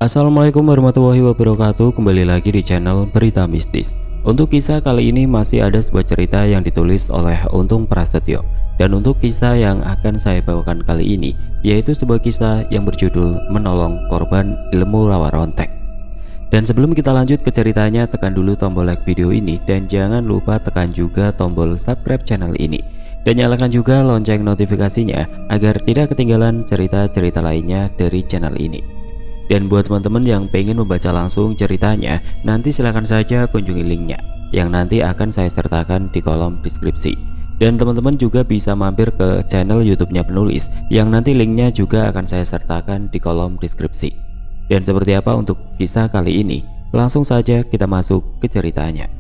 Assalamualaikum warahmatullahi wabarakatuh. Kembali lagi di channel Berita Mistis. Untuk kisah kali ini masih ada sebuah cerita yang ditulis oleh Untung Prasetyo. Dan untuk kisah yang akan saya bawakan kali ini yaitu sebuah kisah yang berjudul Menolong Korban Ilmu Lawarontek. Dan sebelum kita lanjut ke ceritanya, tekan dulu tombol like video ini dan jangan lupa tekan juga tombol subscribe channel ini. Dan nyalakan juga lonceng notifikasinya agar tidak ketinggalan cerita-cerita lainnya dari channel ini. Dan buat teman-teman yang pengen membaca langsung ceritanya, nanti silahkan saja kunjungi linknya yang nanti akan saya sertakan di kolom deskripsi. Dan teman-teman juga bisa mampir ke channel YouTube-nya penulis yang nanti linknya juga akan saya sertakan di kolom deskripsi. Dan seperti apa untuk kisah kali ini? Langsung saja kita masuk ke ceritanya.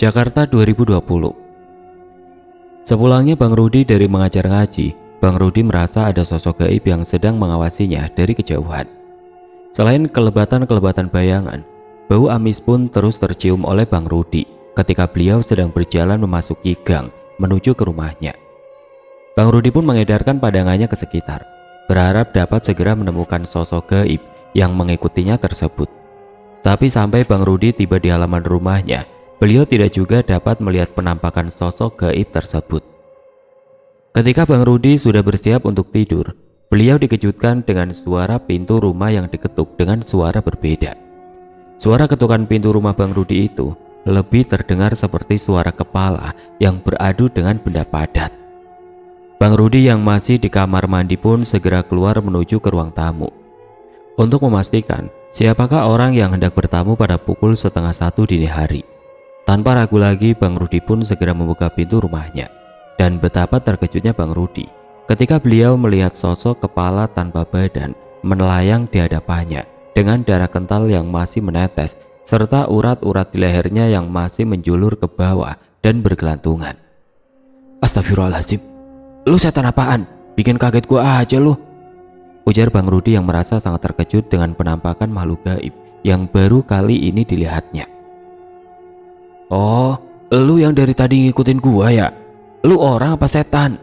Jakarta 2020. Sepulangnya Bang Rudi dari mengajar ngaji, Bang Rudi merasa ada sosok gaib yang sedang mengawasinya dari kejauhan. Selain kelebatan-kelebatan bayangan, bau amis pun terus tercium oleh Bang Rudi ketika beliau sedang berjalan memasuki gang menuju ke rumahnya. Bang Rudi pun mengedarkan pandangannya ke sekitar, berharap dapat segera menemukan sosok gaib yang mengikutinya tersebut. Tapi sampai Bang Rudi tiba di halaman rumahnya, beliau tidak juga dapat melihat penampakan sosok gaib tersebut. Ketika Bang Rudi sudah bersiap untuk tidur, beliau dikejutkan dengan suara pintu rumah yang diketuk dengan suara berbeda. Suara ketukan pintu rumah Bang Rudi itu lebih terdengar seperti suara kepala yang beradu dengan benda padat. Bang Rudi yang masih di kamar mandi pun segera keluar menuju ke ruang tamu untuk memastikan siapakah orang yang hendak bertamu pada pukul 12:30 dini hari. Tanpa ragu lagi, Bang Rudi pun segera membuka pintu rumahnya. Dan betapa terkejutnya Bang Rudi ketika beliau melihat sosok kepala tanpa badan menelayang di hadapannya dengan darah kental yang masih menetes serta urat-urat di lehernya yang masih menjulur ke bawah dan bergelantungan. "Astagfirullahaladzim, lu setan apaan? Bikin kaget gua aja lu," ujar Bang Rudi yang merasa sangat terkejut dengan penampakan makhluk gaib yang baru kali ini dilihatnya. "Oh, lu yang dari tadi ngikutin gua ya? Lu orang apa setan?"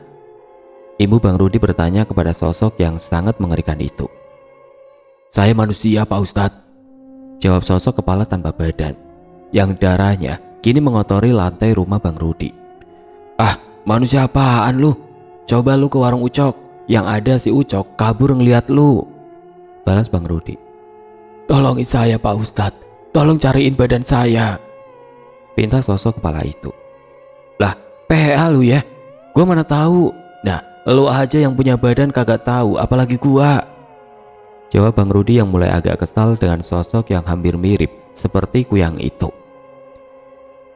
Ibu Bang Rudi bertanya kepada sosok yang sangat mengerikan itu. "Saya manusia, Pak Ustadz," jawab sosok kepala tanpa badan yang darahnya kini mengotori lantai rumah Bang Rudi. "Ah, manusia apaan lu? Coba lu ke warung Ucok, yang ada si Ucok kabur ngeliat lu," balas Bang Rudi. "Tolongin saya, Pak Ustadz, tolong cariin badan saya," pinta sosok kepala itu. "Lah, PHA lu ya? Gua mana tahu. Nah, lu aja yang punya badan kagak tahu, apalagi gua," jawab Bang Rudi yang mulai agak kesal dengan sosok yang hampir mirip seperti kuyang itu.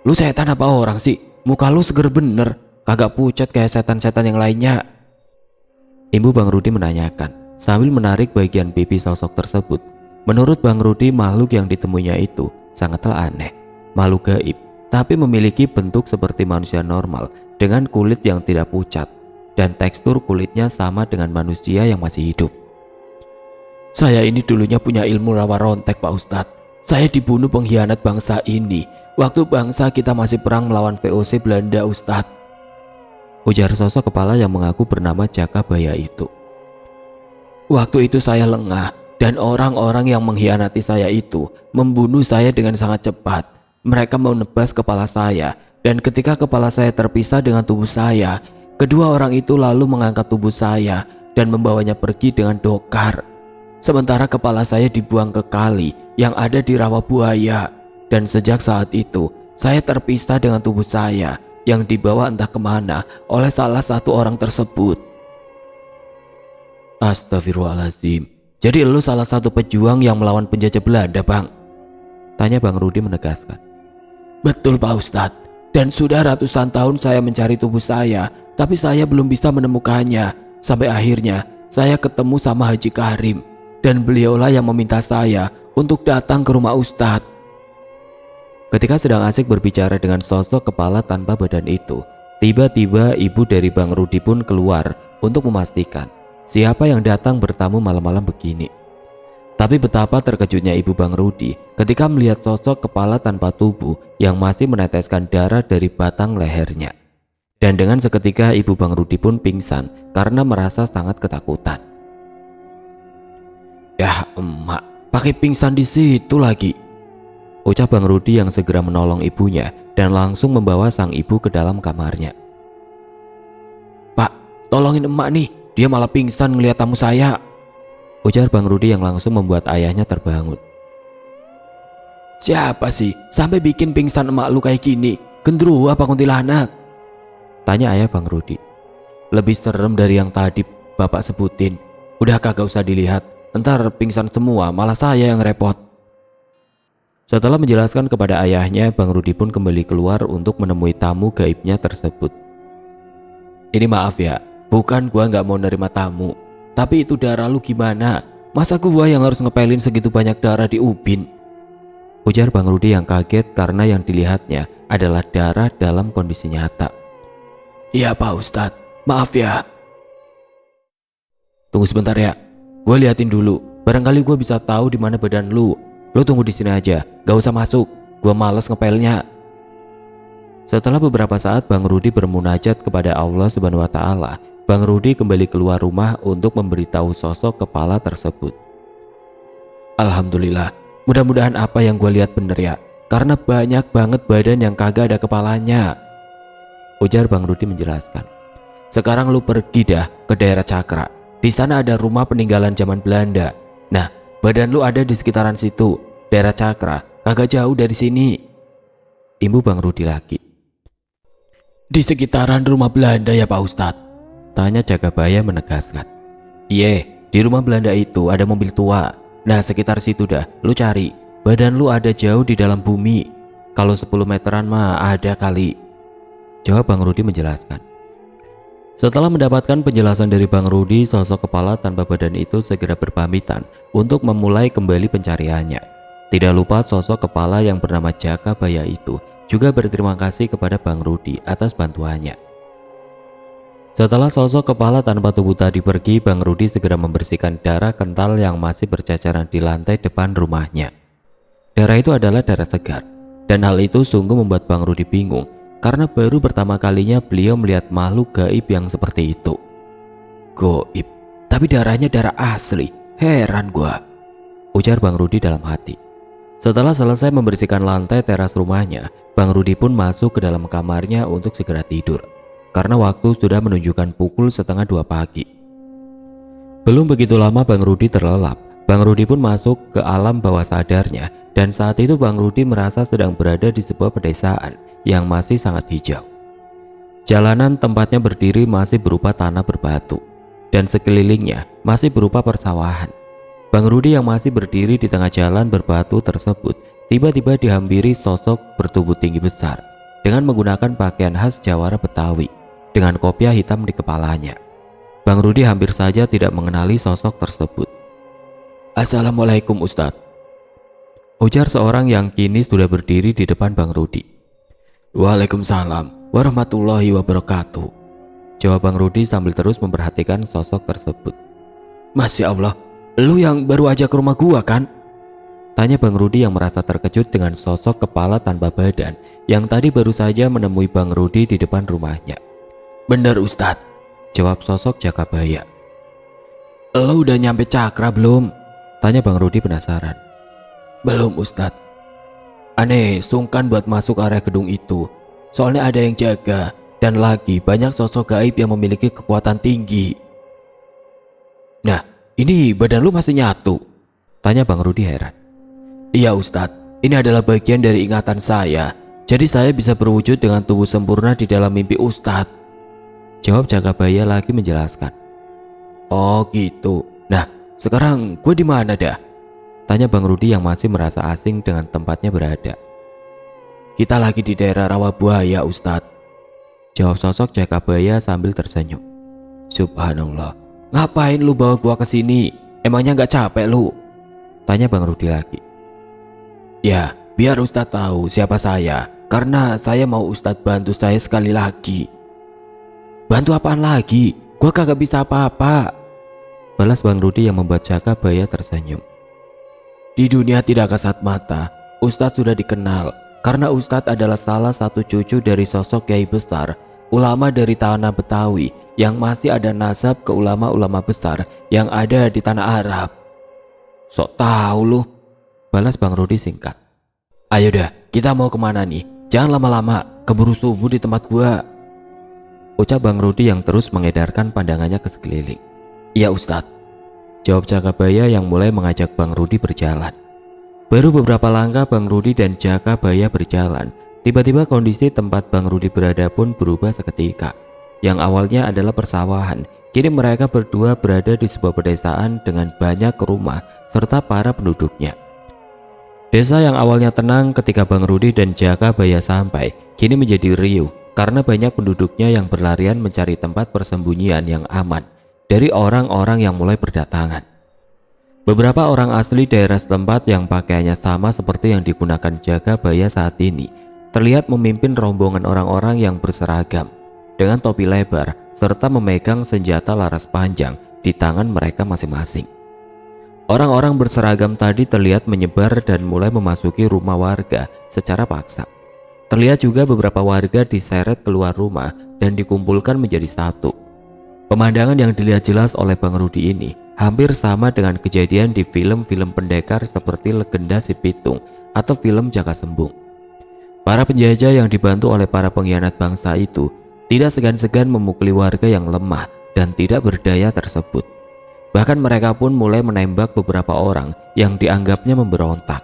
"Lu setan apa orang sih? Muka lu seger bener, kagak pucat kayak setan-setan yang lainnya," Ibu Bang Rudi menanyakan sambil menarik bagian pipi sosok tersebut. Menurut Bang Rudi, makhluk yang ditemuinya itu sangatlah aneh. Makhluk gaib, tapi memiliki bentuk seperti manusia normal dengan kulit yang tidak pucat dan tekstur kulitnya sama dengan manusia yang masih hidup. "Saya ini dulunya punya ilmu lawarontek, Pak Ustadz. Saya dibunuh pengkhianat bangsa ini waktu bangsa kita masih perang melawan VOC Belanda, Ustadz," ujar sosok kepala yang mengaku bernama Jakabaya itu. "Waktu itu saya lengah dan orang-orang yang mengkhianati saya itu membunuh saya dengan sangat cepat. Mereka menebas kepala saya, dan ketika kepala saya terpisah dengan tubuh saya, kedua orang itu lalu mengangkat tubuh saya dan membawanya pergi dengan dokar. Sementara kepala saya dibuang ke kali yang ada di rawa buaya, dan sejak saat itu saya terpisah dengan tubuh saya yang dibawa entah kemana oleh salah satu orang tersebut." "Astagfirullahaladzim, jadi lu salah satu pejuang yang melawan penjajah Belanda, Bang?" tanya Bang Rudi menegaskan. "Betul, Pak Ustadz, dan sudah ratusan tahun saya mencari tubuh saya, tapi saya belum bisa menemukannya. Sampai akhirnya saya ketemu sama Haji Karim, dan beliaulah yang meminta saya untuk datang ke rumah Ustadz." Ketika sedang asik berbicara dengan sosok kepala tanpa badan itu, tiba-tiba ibu dari Bang Rudi pun keluar untuk memastikan siapa yang datang bertamu malam-malam begini. Tapi betapa terkejutnya ibu Bang Rudi ketika melihat sosok kepala tanpa tubuh yang masih meneteskan darah dari batang lehernya. Dan dengan seketika ibu Bang Rudi pun pingsan karena merasa sangat ketakutan. "Yah emak, pakai pingsan di situ lagi," ucap Bang Rudi yang segera menolong ibunya dan langsung membawa sang ibu ke dalam kamarnya. "Pak, tolongin emak nih, dia malah pingsan ngeliat tamu saya," ujar Bang Rudi yang langsung membuat ayahnya terbangun. "Siapa sih sampai bikin pingsan emak lu kayak gini? Gendruwo apa kuntilanak?" tanya ayah Bang Rudi. "Lebih serem dari yang tadi bapak sebutin. Udah kagak usah dilihat, ntar pingsan semua malah saya yang repot." Setelah menjelaskan kepada ayahnya, Bang Rudi pun kembali keluar untuk menemui tamu gaibnya tersebut. "Ini maaf ya, bukan gua nggak mau nerima tamu, tapi itu darah lu gimana? Masa gua yang harus ngepelin segitu banyak darah di ubin?" ujar Bang Rudi yang kaget karena yang dilihatnya adalah darah dalam kondisi nyata. "Iya Pak Ustadz, maaf ya." "Tunggu sebentar ya, gue liatin dulu. Barangkali gue bisa tahu di mana badan lu. Lu tunggu di sini aja, gak usah masuk. Gue males ngepelnya." Setelah beberapa saat Bang Rudi bermunajat kepada Allah Subhanahu wa Ta'ala, Bang Rudi kembali keluar rumah untuk memberitahu sosok kepala tersebut. "Alhamdulillah, mudah-mudahan apa yang gue lihat bener ya, karena banyak banget badan yang kagak ada kepalanya," ujar Bang Rudi menjelaskan. "Sekarang lu pergi dah ke daerah Cakra. Di sana ada rumah peninggalan zaman Belanda. Nah, badan lu ada di sekitaran situ. Daerah Cakra, kagak jauh dari sini." Ibu Bang Rudi lagi. "Di sekitaran rumah Belanda ya Pak Ustadz?" tanya Jagabaya menegaskan. "Iya, di rumah Belanda itu ada mobil tua. Nah, sekitar situ dah, lu cari. Badan lu ada jauh di dalam bumi. Kalau 10 meteran mah ada kali," jawab Bang Rudi menjelaskan. Setelah mendapatkan penjelasan dari Bang Rudi, sosok kepala tanpa badan itu segera berpamitan untuk memulai kembali pencariannya. Tidak lupa sosok kepala yang bernama Jagabaya itu juga berterima kasih kepada Bang Rudi atas bantuannya. Setelah sosok kepala tanpa tubuh tadi pergi, Bang Rudi segera membersihkan darah kental yang masih berceceran di lantai depan rumahnya. Darah itu adalah darah segar, dan hal itu sungguh membuat Bang Rudi bingung karena baru pertama kalinya beliau melihat makhluk gaib yang seperti itu. "Gaib, tapi darahnya darah asli, heran gua," ujar Bang Rudi dalam hati. Setelah selesai membersihkan lantai teras rumahnya, Bang Rudi pun masuk ke dalam kamarnya untuk segera tidur karena waktu sudah menunjukkan pukul 1:30 pagi. Belum begitu lama Bang Rudi terlelap, Bang Rudi pun masuk ke alam bawah sadarnya, dan saat itu Bang Rudi merasa sedang berada di sebuah pedesaan yang masih sangat hijau. Jalanan tempatnya berdiri masih berupa tanah berbatu, dan sekelilingnya masih berupa persawahan. Bang Rudi yang masih berdiri di tengah jalan berbatu tersebut tiba-tiba dihampiri sosok bertubuh tinggi besar dengan menggunakan pakaian khas Jawara Betawi dengan kopiah hitam di kepalanya. Bang Rudi hampir saja tidak mengenali sosok tersebut. "Assalamualaikum Ustadz," ujar seorang yang kini sudah berdiri di depan Bang Rudi. "Waalaikumsalam warahmatullahi wabarakatuh," jawab Bang Rudi sambil terus memperhatikan sosok tersebut. "Masya Allah, lu yang baru aja ke rumah gua kan?" tanya Bang Rudi yang merasa terkejut dengan sosok kepala tanpa badan yang tadi baru saja menemui Bang Rudi di depan rumahnya. "Bener Ustadz," jawab sosok Jagabaya. "Lu udah nyampe Cakra belum?" tanya Bang Rudi penasaran. "Belum Ustadz. Aneh sungkan buat masuk area gedung itu, soalnya ada yang jaga dan lagi banyak sosok gaib yang memiliki kekuatan tinggi." "Nah, ini badan lu masih nyatu?" tanya Bang Rudi heran. "Iya Ustadz, ini adalah bagian dari ingatan saya, jadi saya bisa berwujud dengan tubuh sempurna di dalam mimpi Ustadz," jawab Jagabaya lagi menjelaskan. "Oh gitu. Nah, sekarang gue di mana dah?" tanya Bang Rudi yang masih merasa asing dengan tempatnya berada. "Kita lagi di daerah Rawabuaya Ustadz," jawab sosok Jagabaya sambil tersenyum. "Subhanallah, ngapain lu bawa gua ke sini? Emangnya nggak capek lu?" tanya Bang Rudi lagi. "Ya, biar Ustadz tahu siapa saya, karena saya mau Ustadz bantu saya sekali lagi." "Bantu apaan lagi? Gua kagak bisa apa-apa," balas Bang Rudi yang membuat Jakabaya tersenyum. Di dunia tidak kasat mata, Ustadz sudah dikenal karena Ustadz adalah salah satu cucu dari sosok kiai besar, ulama dari tanah Betawi yang masih ada nasab ke ulama-ulama besar yang ada di tanah Arab. Sok tahu lu, balas Bang Rudi singkat. Ayo dah, kita mau kemana nih? Jangan lama-lama, keburu subuh di tempat gua, ucap Bang Rudi yang terus mengedarkan pandangannya ke sekeliling. Iya Ustadz, jawab Jakabaya yang mulai mengajak Bang Rudi berjalan. Baru beberapa langkah Bang Rudi dan Jakabaya berjalan, tiba-tiba kondisi tempat Bang Rudi berada pun berubah seketika. Yang awalnya adalah persawahan, kini mereka berdua berada di sebuah pedesaan dengan banyak rumah serta para penduduknya. Desa yang awalnya tenang ketika Bang Rudi dan Jakabaya sampai, kini menjadi riuh karena banyak penduduknya yang berlarian mencari tempat persembunyian yang aman dari orang-orang yang mulai berdatangan. Beberapa orang asli daerah setempat yang pakaiannya sama seperti yang digunakan Jakabaya saat ini terlihat memimpin rombongan orang-orang yang berseragam dengan topi lebar serta memegang senjata laras panjang di tangan mereka masing-masing. Orang-orang berseragam tadi terlihat menyebar dan mulai memasuki rumah warga secara paksa. Terlihat juga beberapa warga diseret keluar rumah dan dikumpulkan menjadi satu. Pemandangan yang dilihat jelas oleh Bang Rudi ini hampir sama dengan kejadian di film-film pendekar seperti Legenda Si Pitung atau film Jaka Sembung. Para penjajah yang dibantu oleh para pengkhianat bangsa itu tidak segan-segan memukuli warga yang lemah dan tidak berdaya tersebut. Bahkan mereka pun mulai menembak beberapa orang yang dianggapnya memberontak.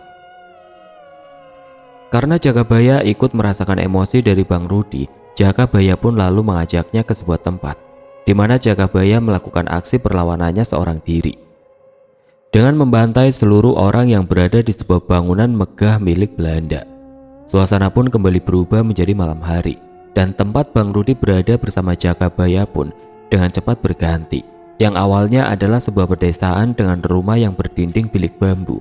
Karena Jakabaya ikut merasakan emosi dari Bang Rudi, Jakabaya pun lalu mengajaknya ke sebuah tempat di mana Jakabaya melakukan aksi perlawanannya seorang diri dengan membantai seluruh orang yang berada di sebuah bangunan megah milik Belanda. Suasana pun kembali berubah menjadi malam hari dan tempat Bang Rudi berada bersama Jakabaya pun dengan cepat berganti. Yang awalnya adalah sebuah pedesaan dengan rumah yang berdinding bilik bambu,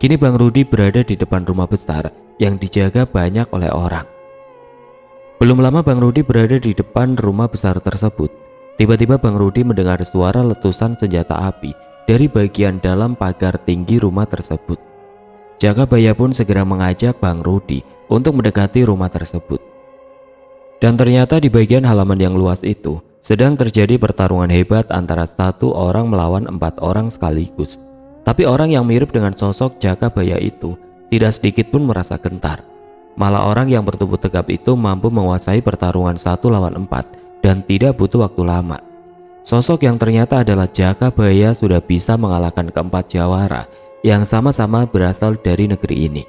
kini Bang Rudi berada di depan rumah besar yang dijaga banyak oleh orang. Belum lama Bang Rudi berada di depan rumah besar tersebut. Tiba-tiba Bang Rudi mendengar suara letusan senjata api dari bagian dalam pagar tinggi rumah tersebut. Jakabaya pun segera mengajak Bang Rudi untuk mendekati rumah tersebut. Dan ternyata di bagian halaman yang luas itu sedang terjadi pertarungan hebat antara satu orang melawan 4 orang sekaligus. Tapi orang yang mirip dengan sosok Jakabaya itu tidak sedikit pun merasa gentar. Malah orang yang bertubuh tegap itu mampu menguasai pertarungan 1 lawan 4 dan tidak butuh waktu lama. Sosok yang ternyata adalah Jakabaya sudah bisa mengalahkan keempat jawara yang sama-sama berasal dari negeri ini.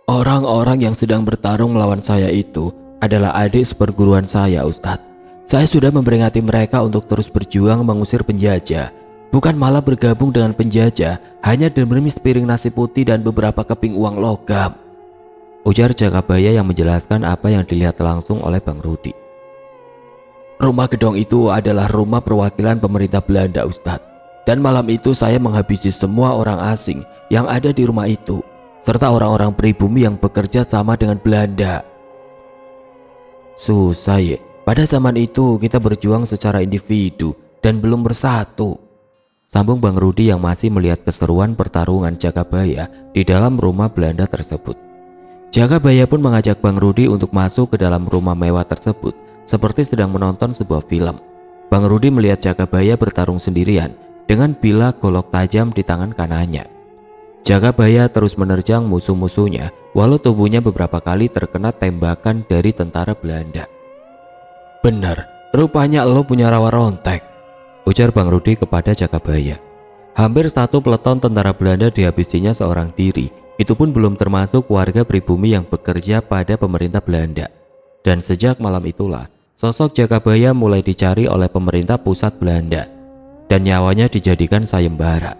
Orang-orang yang sedang bertarung melawan saya itu adalah adik seperguruan saya, Ustadz. Saya sudah memperingati mereka untuk terus berjuang mengusir penjajah, bukan malah bergabung dengan penjajah hanya demi sepiring nasi putih dan beberapa keping uang logam, ujar Jakabaya yang menjelaskan apa yang dilihat langsung oleh Bang Rudi. Rumah gedong itu adalah rumah perwakilan pemerintah Belanda, Ustadz. Dan malam itu saya menghabisi semua orang asing yang ada di rumah itu, serta orang-orang pribumi yang bekerja sama dengan Belanda. Susah ya, pada zaman itu kita berjuang secara individu dan belum bersatu, sambung Bang Rudi yang masih melihat keseruan pertarungan Jakabaya di dalam rumah Belanda tersebut. Jakabaya pun mengajak Bang Rudi untuk masuk ke dalam rumah mewah tersebut seperti sedang menonton sebuah film. Bang Rudi melihat Jakabaya bertarung sendirian dengan bilah golok tajam di tangan kanannya. Jakabaya terus menerjang musuh-musuhnya walau tubuhnya beberapa kali terkena tembakan dari tentara Belanda. Benar, rupanya lo punya rawa rontek, ujar Bang Rudi kepada Jakabaya. Hampir 1 peleton tentara Belanda dihabisinya seorang diri. Itu pun belum termasuk warga pribumi yang bekerja pada pemerintah Belanda. Dan sejak malam itulah sosok Jakabaya mulai dicari oleh pemerintah pusat Belanda dan nyawanya dijadikan sayembara.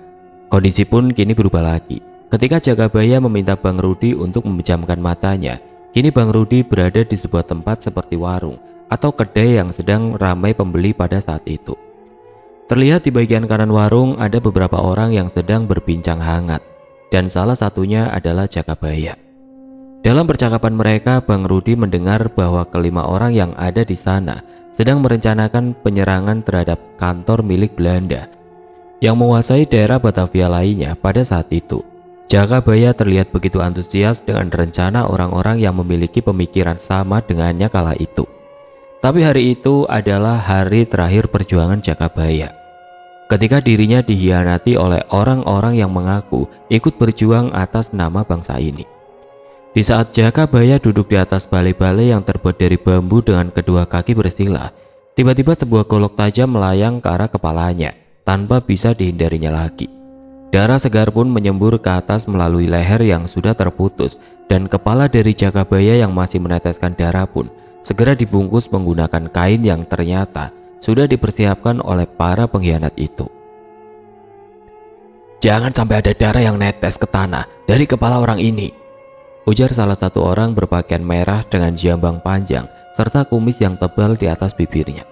Kondisi pun kini berubah lagi. Ketika Jakabaya meminta Bang Rudi untuk memejamkan matanya, kini Bang Rudi berada di sebuah tempat seperti warung atau kedai yang sedang ramai pembeli pada saat itu. Terlihat di bagian kanan warung ada beberapa orang yang sedang berbincang hangat dan salah satunya adalah Jakabaya. Dalam percakapan mereka, Bang Rudi mendengar bahwa kelima orang yang ada di sana sedang merencanakan penyerangan terhadap kantor milik Belanda yang menguasai daerah Batavia lainnya pada saat itu. Jakabaya terlihat begitu antusias dengan rencana orang-orang yang memiliki pemikiran sama dengannya kala itu. Tapi hari itu adalah hari terakhir perjuangan Jakabaya. Ketika dirinya dihianati oleh orang-orang yang mengaku ikut berjuang atas nama bangsa ini. Di saat Jakabaya duduk di atas balai-balai yang terbuat dari bambu dengan kedua kaki bersila, tiba-tiba sebuah golok tajam melayang ke arah kepalanya tanpa bisa dihindarinya lagi. Darah segar pun menyembur ke atas melalui leher yang sudah terputus, dan kepala dari Jakabaya yang masih meneteskan darah pun segera dibungkus menggunakan kain yang ternyata sudah dipersiapkan oleh para pengkhianat itu. "Jangan sampai ada darah yang netes ke tanah dari kepala orang ini," ujar salah satu orang berpakaian merah dengan jambang panjang serta kumis yang tebal di atas bibirnya.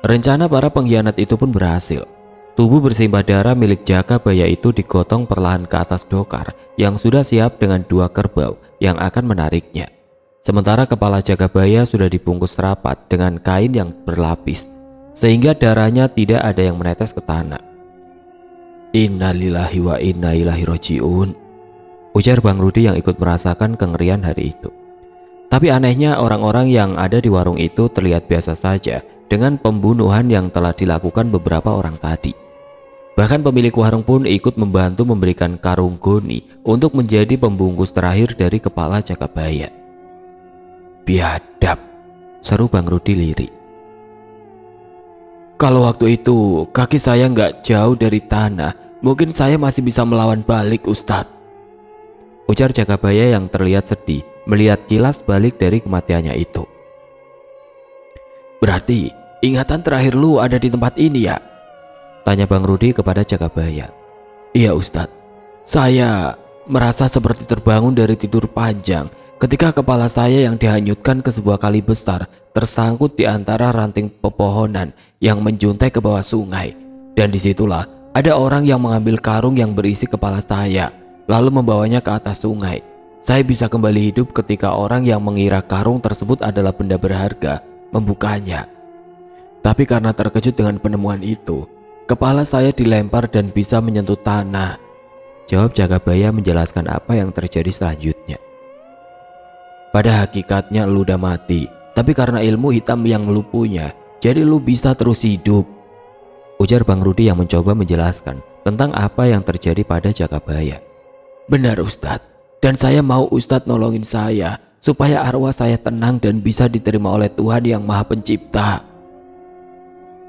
Rencana para pengkhianat itu pun berhasil. Tubuh bersimbah darah milik Jakabaya itu digotong perlahan ke atas dokar yang sudah siap dengan 2 kerbau yang akan menariknya. Sementara kepala Jakabaya sudah dibungkus rapat dengan kain yang berlapis, sehingga darahnya tidak ada yang menetes ke tanah. "Innalillahi wa inna ilaihi rajiun," ujar Bang Rudi yang ikut merasakan kengerian hari itu. Tapi anehnya orang-orang yang ada di warung itu terlihat biasa saja dengan pembunuhan yang telah dilakukan beberapa orang tadi. Bahkan pemilik warung pun ikut membantu memberikan karung goni untuk menjadi pembungkus terakhir dari kepala Jakabaya. "Biadab," seru Bang Rudi lirih. "Kalau waktu itu kaki saya nggak jauh dari tanah, mungkin saya masih bisa melawan balik, Ustadz," ujar Jakabaya yang terlihat sedih melihat kilas balik dari kematiannya itu. "Berarti ingatan terakhir lu ada di tempat ini ya?" tanya Bang Rudi kepada Jakabaya. "Iya Ustadz, saya merasa seperti terbangun dari tidur panjang ketika kepala saya yang dihanyutkan ke sebuah kali besar tersangkut di antara ranting pepohonan yang menjuntai ke bawah sungai. Dan disitulah ada orang yang mengambil karung yang berisi kepala saya lalu membawanya ke atas sungai. Saya bisa kembali hidup ketika orang yang mengira karung tersebut adalah benda berharga membukanya. Tapi karena terkejut dengan penemuan itu, kepala saya dilempar dan bisa menyentuh tanah," jawab Jakabaya menjelaskan apa yang terjadi selanjutnya. "Pada hakikatnya lu udah mati, tapi karena ilmu hitam yang lu punya, jadi lu bisa terus hidup," ujar Bang Rudi yang mencoba menjelaskan tentang apa yang terjadi pada Jakabaya. "Benar Ustadz, dan saya mau Ustadz nolongin saya supaya arwah saya tenang dan bisa diterima oleh Tuhan yang Maha Pencipta."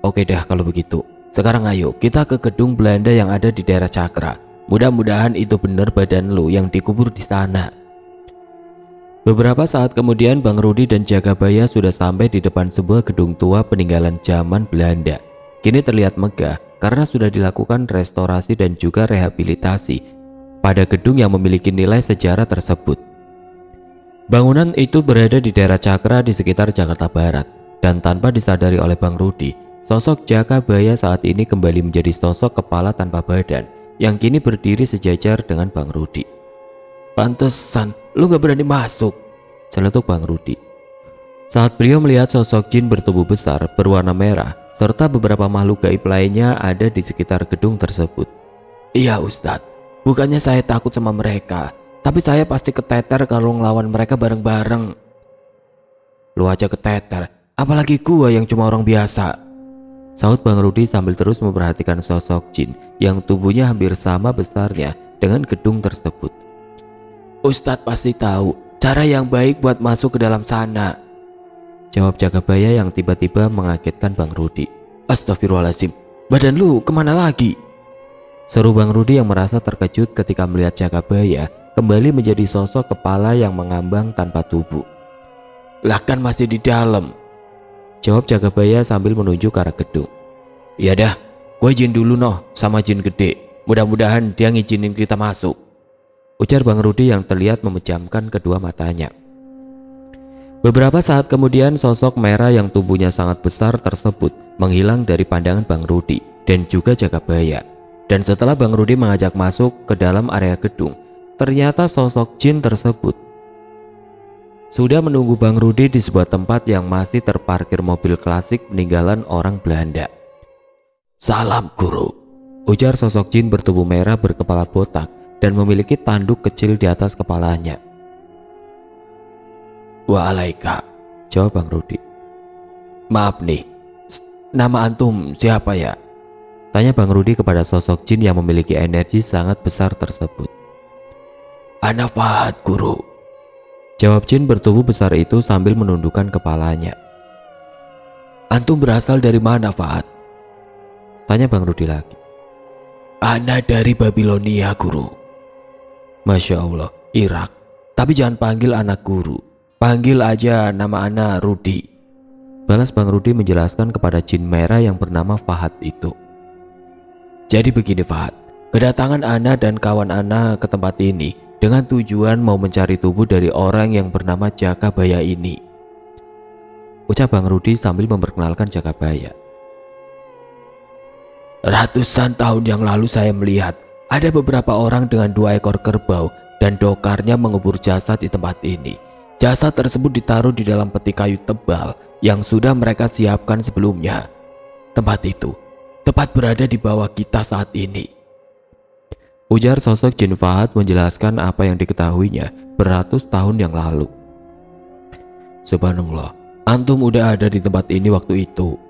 "Oke dah kalau begitu. Sekarang ayo kita ke gedung Belanda yang ada di daerah Cakra. Mudah-mudahan itu benar badan lu yang dikubur di sana." Beberapa saat kemudian Bang Rudi dan Jakabaya sudah sampai di depan sebuah gedung tua peninggalan zaman Belanda. Kini terlihat megah karena sudah dilakukan restorasi dan juga rehabilitasi pada gedung yang memiliki nilai sejarah tersebut. Bangunan itu berada di daerah Cakra di sekitar Jakarta Barat, dan tanpa disadari oleh Bang Rudi, sosok Jakabaya saat ini kembali menjadi sosok kepala tanpa badan yang kini berdiri sejajar dengan Bang Rudi. "Pantesan lu gak berani masuk," celetuk Bang Rudi saat beliau melihat sosok jin bertubuh besar berwarna merah serta beberapa makhluk gaib lainnya ada di sekitar gedung tersebut. "Iya Ustadz, bukannya saya takut sama mereka, tapi saya pasti keteter kalau ngelawan mereka bareng-bareng." "Lu aja keteter, apalagi gua yang cuma orang biasa," sahut Bang Rudi sambil terus memperhatikan sosok jin yang tubuhnya hampir sama besarnya dengan gedung tersebut. "Ustadz pasti tahu cara yang baik buat masuk ke dalam sana," jawab Jakabaya yang tiba-tiba mengagetkan Bang Rudi. "Astagfirullahaladzim, badan lu kemana lagi?" seru Bang Rudi yang merasa terkejut ketika melihat Jakabaya kembali menjadi sosok kepala yang mengambang tanpa tubuh. "Lah kan masih di dalam," jawab Jakabaya sambil menunjuk ke arah gedung. "Ya dah, gue izin dulu noh sama jin gede. Mudah-mudahan dia ngizinin kita masuk," ujar Bang Rudi yang terlihat memejamkan kedua matanya. Beberapa saat kemudian sosok merah yang tubuhnya sangat besar tersebut menghilang dari pandangan Bang Rudi dan juga Jakabaya. Dan setelah Bang Rudi mengajak masuk ke dalam area gedung, ternyata sosok jin tersebut sudah menunggu Bang Rudi di sebuah tempat yang masih terparkir mobil klasik peninggalan orang Belanda. "Salam Guru," ujar sosok jin bertubuh merah berkepala botak dan memiliki tanduk kecil di atas kepalanya. Waalaikumsalam, jawab Bang Rudi. Maaf nih, nama antum siapa ya? Tanya Bang Rudi kepada sosok jin yang memiliki energi sangat besar tersebut. Ana Fahad, Guru, jawab jin bertubuh besar itu sambil menundukkan kepalanya. Antum berasal dari mana, Fahad? Tanya Bang Rudi lagi. Ana dari Babilonia, Guru. Masya Allah, Irak. Tapi jangan panggil anak guru, panggil aja nama ana Rudi, balas Bang Rudi menjelaskan kepada jin merah yang bernama Fahad itu. Jadi begini Fahad, kedatangan ana dan kawan ana ke tempat ini dengan tujuan mau mencari tubuh dari orang yang bernama Jakabaya ini, ucap Bang Rudi sambil memperkenalkan Jakabaya. Ratusan tahun yang lalu saya melihat ada beberapa orang dengan 2 ekor kerbau dan dokarnya mengubur jasad di tempat ini. Jasad tersebut ditaruh di dalam peti kayu tebal yang sudah mereka siapkan sebelumnya. Tempat itu tepat berada di bawah kita saat ini, ujar sosok jin Fahad menjelaskan apa yang diketahuinya beratus tahun yang lalu. Subhanallah, antum udah ada di tempat ini waktu itu?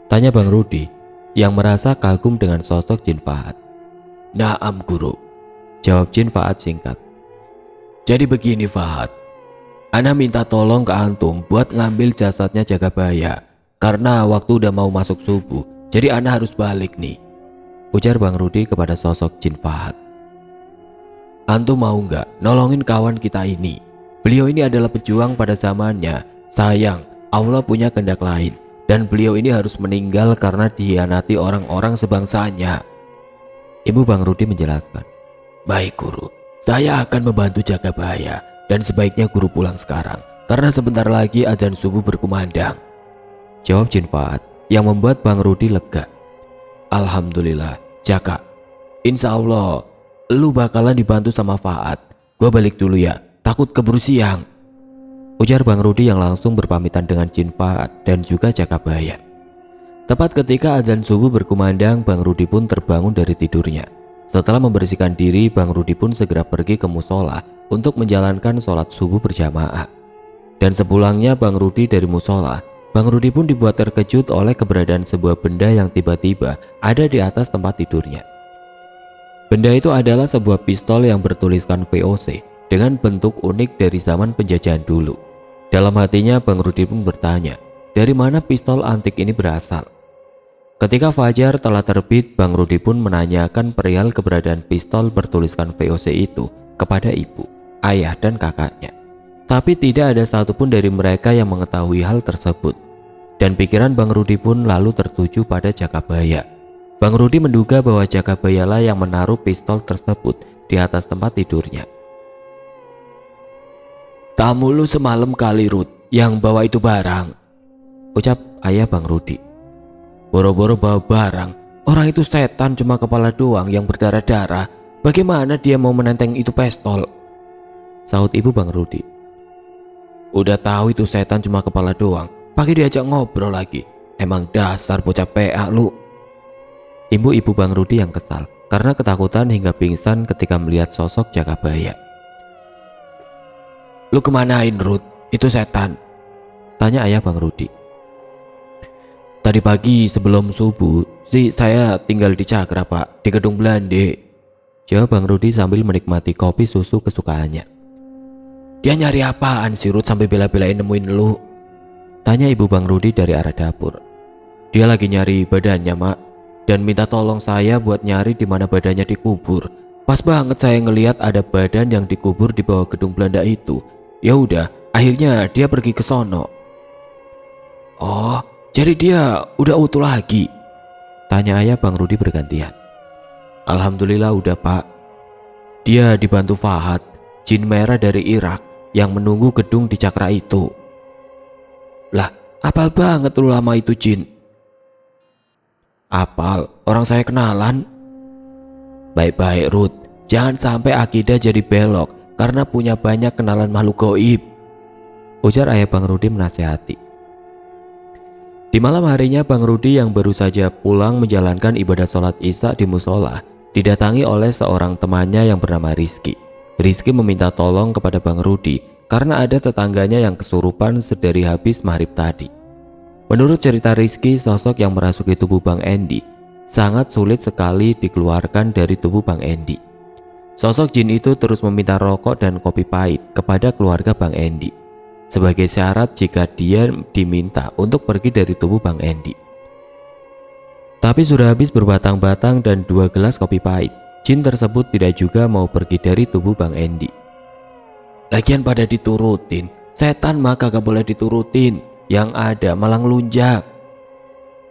Tanya Bang Rudi yang merasa kagum dengan sosok jin Fahad. Naam Guru, jawab jin Fahad singkat. Jadi begini Fahad, ana minta tolong ke antum buat ngambil jasadnya Jakabaya, karena waktu udah mau masuk subuh, jadi ana harus balik nih, ujar Bang Rudi kepada sosok jin Fahad. Antum mau nggak nolongin kawan kita ini? Beliau ini adalah pejuang pada zamannya. Sayang, Allah punya kehendak lain dan beliau ini harus meninggal karena dihianati orang-orang sebangsanya. Ibu Bang Rudi menjelaskan. Baik Guru, saya akan membantu Jakabaya dan sebaiknya Guru pulang sekarang karena sebentar lagi adzan subuh berkumandang, jawab jin Fahad yang membuat Bang Rudi lega. Alhamdulillah Jaka, insya Allah lu bakalan dibantu sama Fahad. Gua balik dulu ya, takut keburu siang, ujar Bang Rudi yang langsung berpamitan dengan jin Fahad dan juga Jakabaya. Tepat ketika adzan subuh berkumandang, Bang Rudi pun terbangun dari tidurnya. Setelah membersihkan diri, Bang Rudi pun segera pergi ke musola untuk menjalankan sholat subuh berjamaah. Dan sepulangnya Bang Rudi dari musola, Bang Rudi pun dibuat terkejut oleh keberadaan sebuah benda yang tiba-tiba ada di atas tempat tidurnya. Benda itu adalah sebuah pistol yang bertuliskan VOC dengan bentuk unik dari zaman penjajahan dulu. Dalam hatinya Bang Rudi pun bertanya, dari mana pistol antik ini berasal? Ketika fajar telah terbit, Bang Rudi pun menanyakan perihal keberadaan pistol bertuliskan VOC itu kepada ibu, ayah dan kakaknya. Tapi tidak ada satupun dari mereka yang mengetahui hal tersebut. Dan pikiran Bang Rudi pun lalu tertuju pada Jakabaya. Bang Rudi menduga bahwa Jakabaya lah yang menaruh pistol tersebut di atas tempat tidurnya. Tamu lu semalam kali Rud yang bawa itu barang, ucap ayah Bang Rudi. Boro-boro bawa barang, orang itu setan cuma kepala doang yang berdarah-darah. Bagaimana dia mau menenteng itu pistol? Sahut ibu Bang Rudi. Udah tahu itu setan cuma kepala doang, pakai diajak ngobrol lagi. Emang dasar bocah PA lu. Ibu Bang Rudi yang kesal karena ketakutan hingga pingsan ketika melihat sosok Jakabaya. Lu kemanain Rud? Itu setan, tanya ayah Bang Rudi. Tadi pagi sebelum subuh sih saya tinggal di Cakra Pak, di Gedung Belande, jawab Bang Rudi sambil menikmati kopi susu kesukaannya. Dia nyari apaan sih Rud sampai bela-belain nemuin lu? Tanya ibu Bang Rudi dari arah dapur. Dia lagi nyari badannya mak, dan minta tolong saya buat nyari di mana badannya dikubur. Pas banget saya ngelihat ada badan yang dikubur di bawah gedung Belanda itu. Ya udah, akhirnya dia pergi ke sono. Oh, jadi dia udah utuh lagi? Tanya ayah Bang Rudi bergantian. Alhamdulillah udah Pak. Dia dibantu Fahad, jin merah dari Irak yang menunggu gedung di Cakra itu. Lah, apal banget lu lama itu jin. Apal, orang saya kenalan. Baik-baik Ruth, jangan sampai akidah jadi belok karena punya banyak kenalan makhluk gaib, ujar ayah Bang Rudi menasihati. Di malam harinya Bang Rudi yang baru saja pulang menjalankan ibadah sholat isya di musola didatangi oleh seorang temannya yang bernama Rizky. Rizky meminta tolong kepada Bang Rudi karena ada tetangganya yang kesurupan sedari habis maghrib tadi. Menurut cerita Rizky, sosok yang merasuki tubuh Bang Endi sangat sulit sekali dikeluarkan dari tubuh Bang Endi. Sosok jin itu terus meminta rokok dan kopi pahit kepada keluarga Bang Endi sebagai syarat jika dia diminta untuk pergi dari tubuh Bang Endi. Tapi sudah habis berbatang-batang dan 2 gelas kopi pahit, jin tersebut tidak juga mau pergi dari tubuh Bang Endi. Lagian pada diturutin, setan mah kagak boleh diturutin, yang ada malah ngelunjak,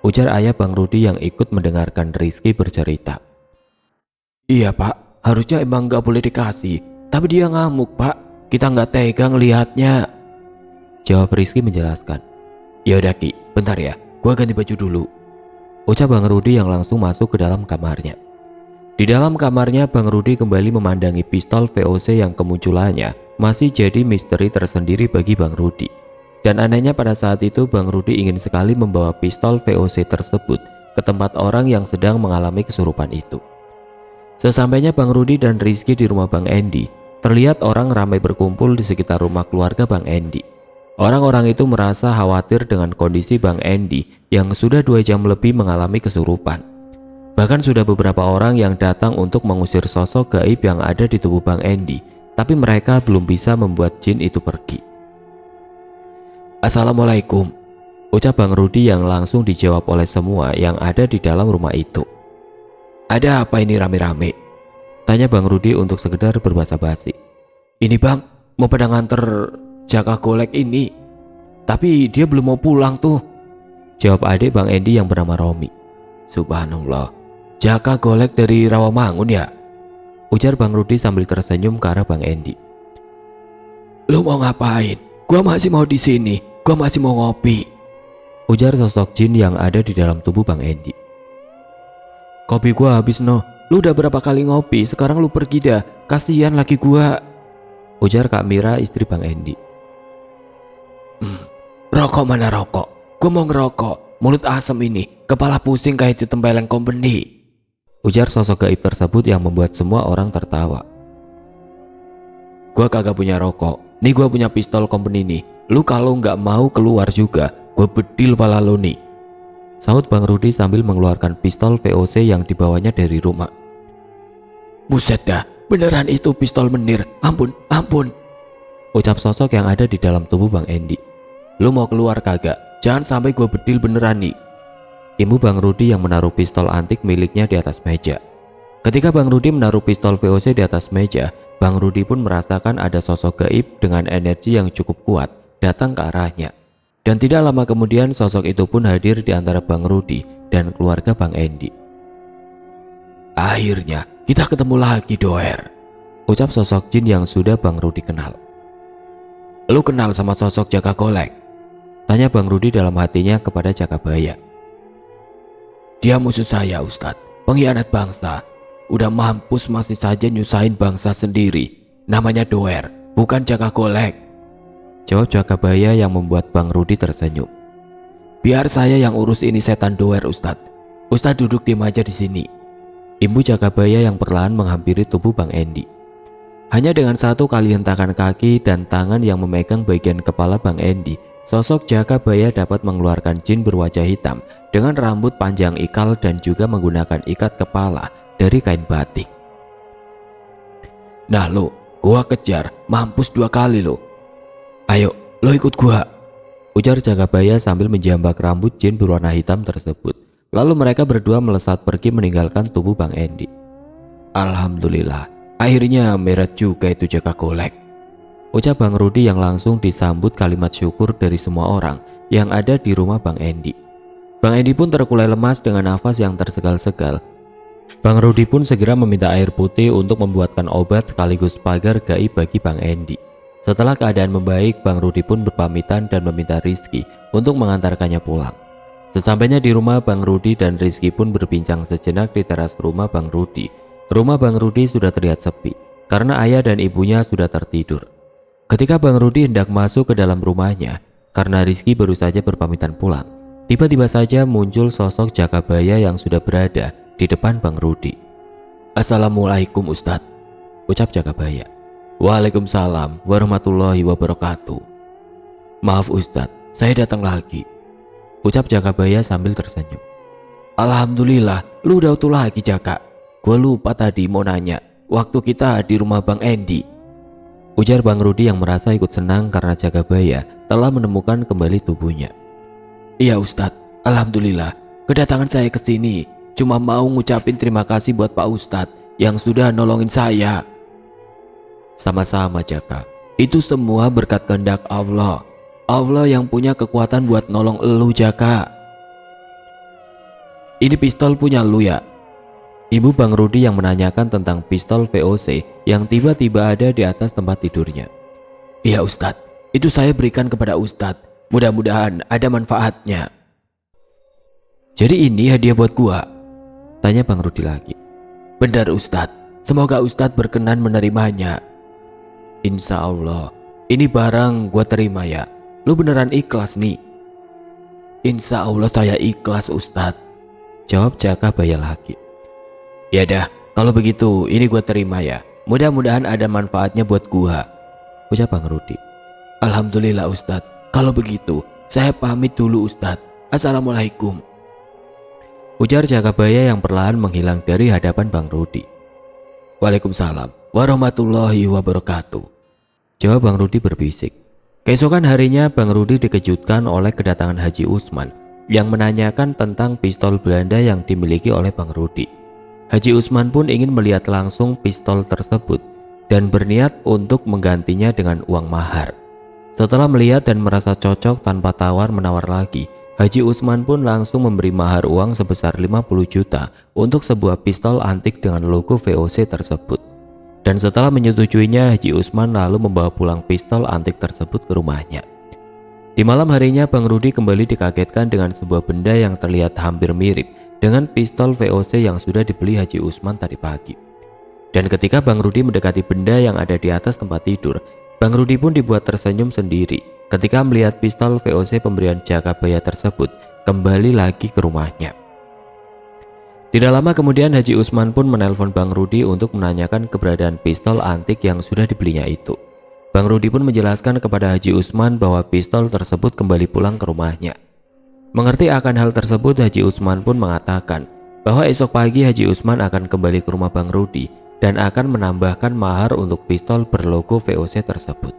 ujar ayah Bang Rudi yang ikut mendengarkan Rizky bercerita. Iya pak, harusnya emang gak boleh dikasih, tapi dia ngamuk pak, kita nggak tega ngelihatnya, jawab Rizky menjelaskan. Yaudah Ki, bentar ya, gua ganti baju dulu, ucap Bang Rudi yang langsung masuk ke dalam kamarnya. Di dalam kamarnya Bang Rudi kembali memandangi pistol VOC yang kemunculannya masih jadi misteri tersendiri bagi Bang Rudi. Dan anehnya pada saat itu Bang Rudi ingin sekali membawa pistol VOC tersebut ke tempat orang yang sedang mengalami kesurupan itu. Sesampainya Bang Rudi dan Rizky di rumah Bang Endi, terlihat orang ramai berkumpul di sekitar rumah keluarga Bang Endi. Orang-orang itu merasa khawatir dengan kondisi Bang Endi yang sudah 2 jam lebih mengalami kesurupan. Bahkan sudah beberapa orang yang datang untuk mengusir sosok gaib yang ada di tubuh Bang Endi, tapi mereka belum bisa membuat jin itu pergi. Assalamualaikum, ucap Bang Rudi yang langsung dijawab oleh semua yang ada di dalam rumah itu. Ada apa ini rame-rame? Tanya Bang Rudi untuk sekedar berbahasa basi. Ini bang, mau pada nganter Jaka Golek ini, tapi dia belum mau pulang tuh, jawab adik Bang Endi yang bernama Romi. Subhanallah, Jaka Golek dari Rawamangun ya? Ujar Bang Rudi sambil tersenyum ke arah Bang Endi. Lu mau ngapain? Gua masih mau di sini, gua masih mau ngopi, ujar sosok jin yang ada di dalam tubuh Bang Endi. Kopi gua habis noh, lu udah berapa kali ngopi, sekarang lu pergi dah, kasihan lagi gua, ujar Kak Mira istri Bang Endi. Rokok mana rokok? Gua mau ngerokok, mulut asem ini, kepala pusing kayak ditempeleng company, ujar sosok gaib tersebut yang membuat semua orang tertawa. Gua kagak punya rokok, nih gua punya pistol company nih, lu kalau nggak mau keluar juga, gua bedil pala lu nih, sahut Bang Rudi sambil mengeluarkan pistol VOC yang dibawanya dari rumah. Buset dah, beneran itu pistol menir, ampun, ampun, ucap sosok yang ada di dalam tubuh Bang Endi. Lu mau keluar kagak? Jangan sampai gua bedil beneran nih, imbu Bang Rudi yang menaruh pistol antik miliknya di atas meja. Ketika Bang Rudi menaruh pistol VOC di atas meja, Bang Rudi pun merasakan ada sosok gaib dengan energi yang cukup kuat datang ke arahnya. Dan tidak lama kemudian sosok itu pun hadir di antara Bang Rudi dan keluarga Bang Endi. Akhirnya kita ketemu lagi Doer, ucap sosok jin yang sudah Bang Rudi kenal. Lu kenal sama sosok Jaka Golek? Tanya Bang Rudi dalam hatinya kepada Jakabaya. Dia musuh saya Ustadz, pengkhianat bangsa. Udah mampus masih saja nyusahin bangsa sendiri. Namanya Doer, bukan Jaka Golek, jawab Jakabaya yang membuat Bang Rudi tersenyum. Biar saya yang urus ini setan Doer Ustadz. Ustadz duduk diam aja di sini, imbu Jakabaya yang perlahan menghampiri tubuh Bang Endi. Hanya dengan satu kali hentakan kaki dan tangan yang memegang bagian kepala Bang Endi, sosok Jakabaya dapat mengeluarkan jin berwajah hitam dengan rambut panjang ikal dan juga menggunakan ikat kepala dari kain batik. Nah lo, gua kejar, mampus 2 kali lo. Ayo, lo ikut gua, ujar Jakabaya sambil menjambak rambut jin berwarna hitam tersebut. Lalu mereka berdua melesat pergi meninggalkan tubuh Bang Endi. Alhamdulillah, akhirnya meret juga itu Jaka Golek, ucap Bang Rudi yang langsung disambut kalimat syukur dari semua orang yang ada di rumah Bang Endi. Bang Endi pun terkulai lemas dengan nafas yang tersegal-segal. Bang Rudi pun segera meminta air putih untuk membuatkan obat sekaligus pagar gaib bagi Bang Endi. Setelah keadaan membaik, Bang Rudi pun berpamitan dan meminta Rizky untuk mengantarkannya pulang. Sesampainya di rumah, Bang Rudi dan Rizky pun berbincang sejenak di teras rumah Bang Rudi. Rumah Bang Rudi sudah terlihat sepi karena ayah dan ibunya sudah tertidur. Ketika Bang Rudi hendak masuk ke dalam rumahnya, karena Rizky baru saja berpamitan pulang, Tiba-tiba saja muncul sosok Jakabaya yang sudah berada di depan Bang Rudi. "Assalamualaikum Ustadz," ucap Jakabaya. "Waalaikumsalam warahmatullahi wabarakatuh." "Maaf Ustadz, saya datang lagi," ucap Jakabaya sambil tersenyum. "Alhamdulillah, lu udah utuh lagi Jaka. Gue lupa tadi mau nanya waktu kita di rumah Bang Endi," ujar Bang Rudi yang merasa ikut senang karena Jakabaya telah menemukan kembali tubuhnya. "Iya Ustadz, alhamdulillah. Kedatangan saya ke sini cuma mau ngucapin terima kasih buat Pak Ustadz yang sudah nolongin saya." "Sama-sama Jaka. Itu semua berkat kehendak Allah. Allah yang punya kekuatan buat nolong elu Jaka." "Ini pistol punya lu ya?" Ibu Bang Rudi yang menanyakan tentang pistol VOC yang tiba-tiba ada di atas tempat tidurnya. "Iya Ustadz, itu saya berikan kepada Ustadz. Mudah-mudahan ada manfaatnya." "Jadi ini hadiah buat gua?" tanya Bang Rudi lagi. "Benar Ustadz, semoga Ustadz berkenan menerimanya." "Insya Allah, ini barang gua terima ya. Lu beneran ikhlas nih?" "Insya Allah saya ikhlas Ustadz," jawab Jakabaya lagi. "Ya dah, kalau begitu ini gua terima ya. Mudah-mudahan ada manfaatnya buat gua," ucap Bang Rudi. "Alhamdulillah Ustadz. Kalau begitu saya pamit dulu Ustadz. Assalamualaikum," ujar Jakabaya yang perlahan menghilang dari hadapan Bang Rudi. "Waalaikumsalam warahmatullahi wabarakatuh," jawab Bang Rudi berbisik. Keesokan harinya Bang Rudi dikejutkan oleh kedatangan Haji Usman yang menanyakan tentang pistol Belanda yang dimiliki oleh Bang Rudi. Haji Usman pun ingin melihat langsung pistol tersebut dan berniat untuk menggantinya dengan uang mahar. Setelah melihat dan merasa cocok tanpa tawar-menawar lagi, Haji Usman pun langsung memberi mahar uang sebesar 50 juta untuk sebuah pistol antik dengan logo VOC tersebut. Dan setelah menyetujuinya, Haji Usman lalu membawa pulang pistol antik tersebut ke rumahnya. Di malam harinya Bang Rudi kembali dikagetkan dengan sebuah benda yang terlihat hampir mirip dengan pistol VOC yang sudah dibeli Haji Usman tadi pagi. Dan ketika Bang Rudi mendekati benda yang ada di atas tempat tidur, Bang Rudi pun dibuat tersenyum sendiri ketika melihat pistol VOC pemberian Jakabaya tersebut kembali lagi ke rumahnya. Tidak lama kemudian Haji Usman pun menelpon Bang Rudi untuk menanyakan keberadaan pistol antik yang sudah dibelinya itu. Bang Rudi pun menjelaskan kepada Haji Usman bahwa pistol tersebut kembali pulang ke rumahnya. Mengerti akan hal tersebut, Haji Usman pun mengatakan bahwa esok pagi Haji Usman akan kembali ke rumah Bang Rudi dan akan menambahkan mahar untuk pistol berlogo VOC tersebut.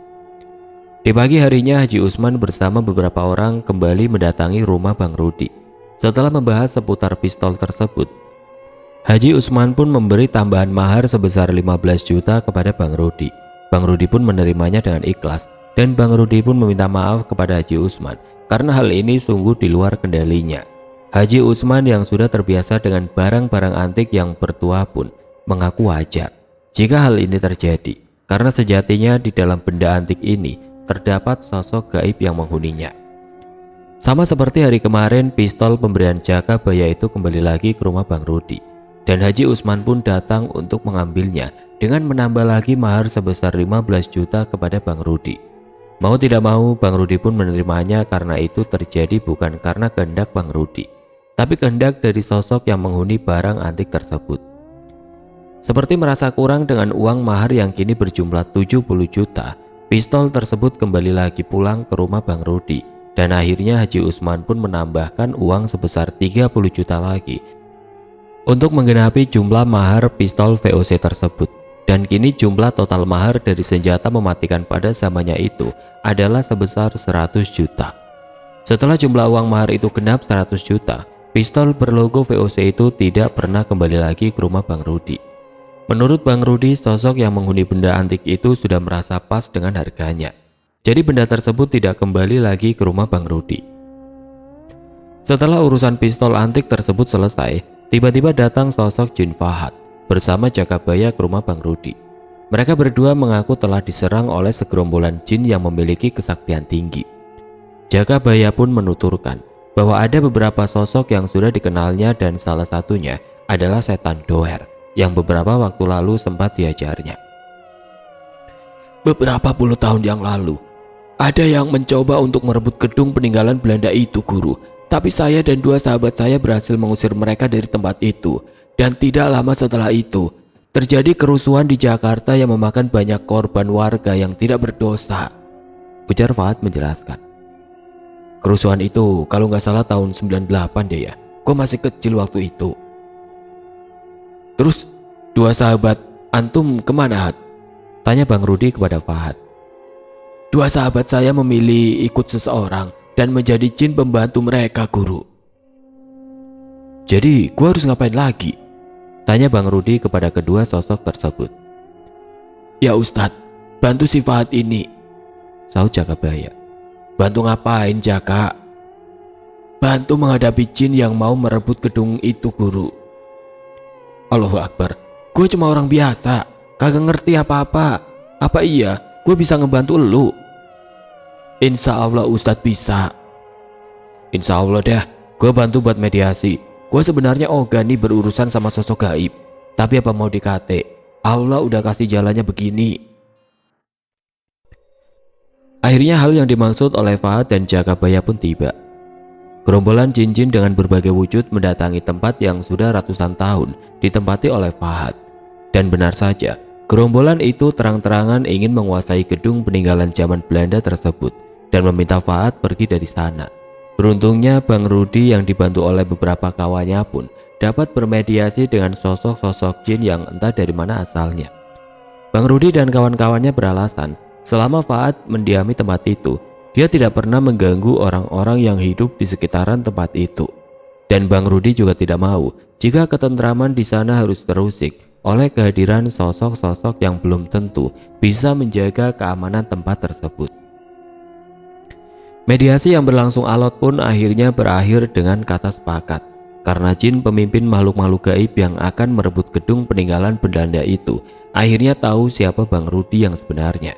Di pagi harinya Haji Usman bersama beberapa orang kembali mendatangi rumah Bang Rudi. Setelah membahas seputar pistol tersebut, Haji Usman pun memberi tambahan mahar sebesar 15 juta kepada Bang Rudi. Bang Rudi pun menerimanya dengan ikhlas dan Bang Rudi pun meminta maaf kepada Haji Usman karena hal ini sungguh di luar kendalinya. Haji Usman yang sudah terbiasa dengan barang-barang antik yang bertua pun mengaku wajar jika hal ini terjadi karena sejatinya di dalam benda antik ini terdapat sosok gaib yang menghuninya. Sama seperti hari kemarin, pistol pemberian Jakabaya itu kembali lagi ke rumah Bang Rudi dan Haji Usman pun datang untuk mengambilnya dengan menambah lagi mahar sebesar 15 juta kepada Bang Rudi. Mau tidak mau Bang Rudi pun menerimanya karena itu terjadi bukan karena kehendak Bang Rudi, tapi kehendak dari sosok yang menghuni barang antik tersebut. Seperti merasa kurang dengan uang mahar yang kini berjumlah 70 juta, pistol tersebut kembali lagi pulang ke rumah Bang Rudi dan akhirnya Haji Usman pun menambahkan uang sebesar 30 juta lagi untuk menggenapi jumlah mahar pistol VOC tersebut. Dan kini jumlah total mahar dari senjata mematikan pada zamannya itu adalah sebesar 100 juta. Setelah jumlah uang mahar itu genap 100 juta, pistol berlogo VOC itu tidak pernah kembali lagi ke rumah Bang Rudi. Menurut Bang Rudi, sosok yang menghuni benda antik itu sudah merasa pas dengan harganya. Jadi benda tersebut tidak kembali lagi ke rumah Bang Rudi. Setelah urusan pistol antik tersebut selesai, tiba-tiba datang sosok Jin Fahad bersama Jakabaya ke rumah Bang Rudi. Mereka berdua mengaku telah diserang oleh segerombolan jin yang memiliki kesaktian tinggi. Jakabaya pun menuturkan bahwa ada beberapa sosok yang sudah dikenalnya dan salah satunya adalah setan Doer yang beberapa waktu lalu sempat diajarnya. "Beberapa puluh tahun yang lalu, ada yang mencoba untuk merebut gedung peninggalan Belanda itu, Guru. Tapi saya dan dua sahabat saya berhasil mengusir mereka dari tempat itu. Dan tidak lama setelah itu, terjadi kerusuhan di Jakarta yang memakan banyak korban warga yang tidak berdosa, ujar Fahad menjelaskan. Kerusuhan itu kalau nggak salah tahun 98 deh ya. Gue masih kecil waktu itu. Terus dua sahabat antum kemana, Hat? Tanya Bang Rudi kepada Fahad. Dua sahabat saya memilih ikut seseorang dan menjadi jin pembantu mereka, Guru. Jadi gua harus ngapain lagi? Tanya Bang Rudi kepada kedua sosok tersebut. Ya Ustadz, bantu si Fahad ini, sahut Jakabaya. Bantu ngapain, Jaka? Bantu menghadapi jin yang mau merebut gedung itu, Guru. Allahu Akbar, gue cuma orang biasa, kagak ngerti apa-apa. Apa iya gue bisa ngebantu lu? Insya Allah Ustadz bisa. Insya Allah dah, gue bantu buat mediasi. Gue sebenarnya ogah nih berurusan sama sosok gaib. Tapi apa mau dikate, Allah udah kasih jalannya begini. Akhirnya hal yang dimaksud oleh Fahad dan Jakabaya pun tiba. Gerombolan jin-jin dengan berbagai wujud mendatangi tempat yang sudah ratusan tahun ditempati oleh Fahad. Dan benar saja, gerombolan itu terang-terangan ingin menguasai gedung peninggalan zaman Belanda tersebut dan meminta Fahad pergi dari sana. Beruntungnya Bang Rudi yang dibantu oleh beberapa kawannya pun dapat bermediasi dengan sosok-sosok jin yang entah dari mana asalnya. Bang Rudi dan kawan-kawannya beralasan selama Fahad mendiami tempat itu, dia tidak pernah mengganggu orang-orang yang hidup di sekitaran tempat itu. Dan Bang Rudi juga tidak mau jika ketentraman di sana harus terusik oleh kehadiran sosok-sosok yang belum tentu bisa menjaga keamanan tempat tersebut. Mediasi yang berlangsung alot pun akhirnya berakhir dengan kata sepakat, karena jin pemimpin makhluk-makhluk gaib yang akan merebut gedung peninggalan Belanda itu akhirnya tahu siapa Bang Rudi yang sebenarnya.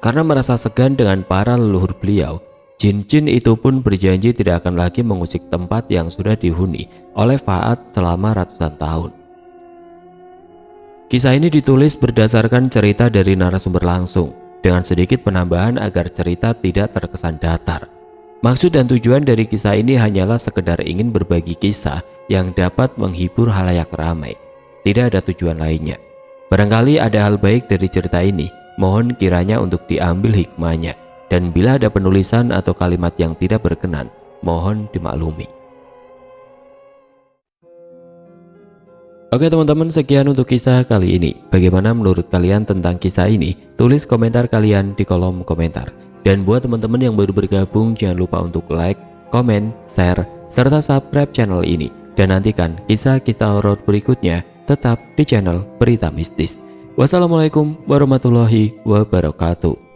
Karena merasa segan dengan para leluhur beliau, jin-jin itu pun berjanji tidak akan lagi mengusik tempat yang sudah dihuni oleh Fahad selama ratusan tahun. Kisah ini ditulis berdasarkan cerita dari narasumber langsung, dengan sedikit penambahan agar cerita tidak terkesan datar. Maksud dan tujuan dari kisah ini hanyalah sekedar ingin berbagi kisah yang dapat menghibur halayak ramai. Tidak ada tujuan lainnya. Barangkali ada hal baik dari cerita ini, mohon kiranya untuk diambil hikmahnya. Dan bila ada penulisan atau kalimat yang tidak berkenan, mohon dimaklumi. Oke teman-teman, sekian untuk kisah kali ini. Bagaimana menurut kalian tentang kisah ini? Tulis komentar kalian di kolom komentar. Dan buat teman-teman yang baru bergabung, jangan lupa untuk like, komen, share, serta subscribe channel ini. Dan nantikan kisah-kisah horor berikutnya tetap di channel Berita Mistis. Wassalamualaikum warahmatullahi wabarakatuh.